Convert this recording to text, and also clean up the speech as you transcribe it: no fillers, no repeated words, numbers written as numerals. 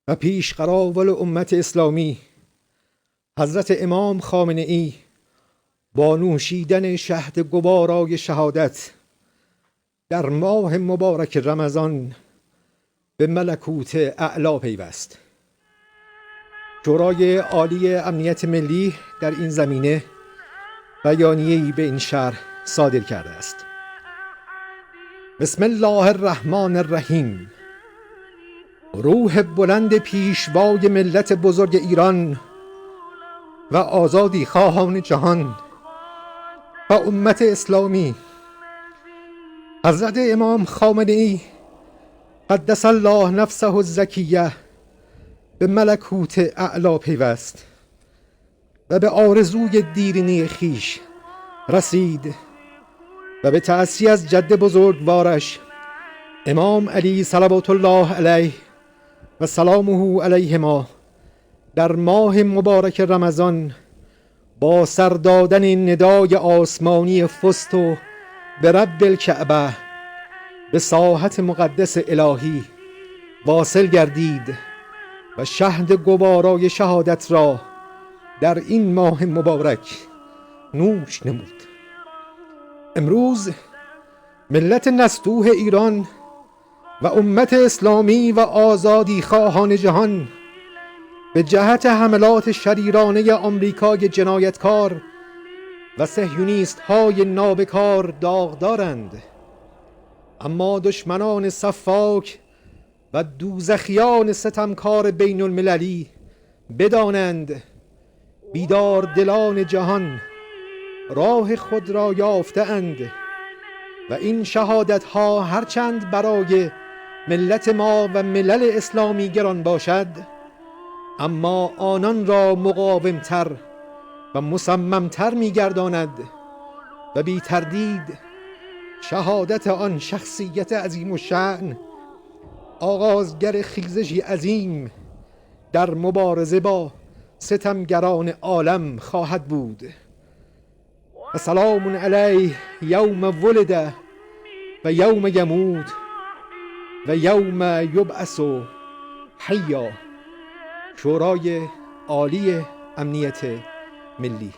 و پیشقراول امت اسلامی حضرت امام خامنه ای با نوشیدن شهد گوارای شهادت در ماه مبارک رمضان به ملکوت اعلی پیوست. شورای عالی امنیت ملی در این زمینه بیانیه‌ای به این شرح صادر کرده است. بسم الله الرحمن الرحیم. روح بلند پیشوای ملت بزرگ ایران و آزادی خواهان جهان و امت اسلامی حضرت امام خامنه ای قدس الله نفسه الزکیه به ملکوت اعلی پیوست و به آرزوی دیرینی خیش رسید و به تأسی از جد بزرگوارش امام علی صلوات الله علیه و سلامه علیهما در ماه مبارک رمضان با سر دادن ندای آسمانی فست و به رب الکعبه به ساحت مقدس الهی واصل گردید و شهد گوارای شهادت را در این ماه مبارک نوش نمود. امروز ملت نستوه ایران و امت اسلامی و آزادی خواهان جهان به جهت حملات شریرانه آمریکای جنایتکار و صهیونیست های نابکار داغدارند، اما دشمنان صفاک و دوزخیان ستمکار بین المللی بدانند بیدار دلان جهان راه خود را یافته اند و این شهادت ها هرچند برای ملت ما و ملل اسلامی گران باشد، اما آنان را مقاومتر و مصممتر می گرداند و بی تردید شهادت آن شخصیت عظیم الشأن آغازگر خیزشی عظیم در مبارزه با ستمگران عالم خواهد بود. و سلام علیه یوم ولد و یوم یموت و یوم یبعث حیا. شورای عالی امنیت ملی.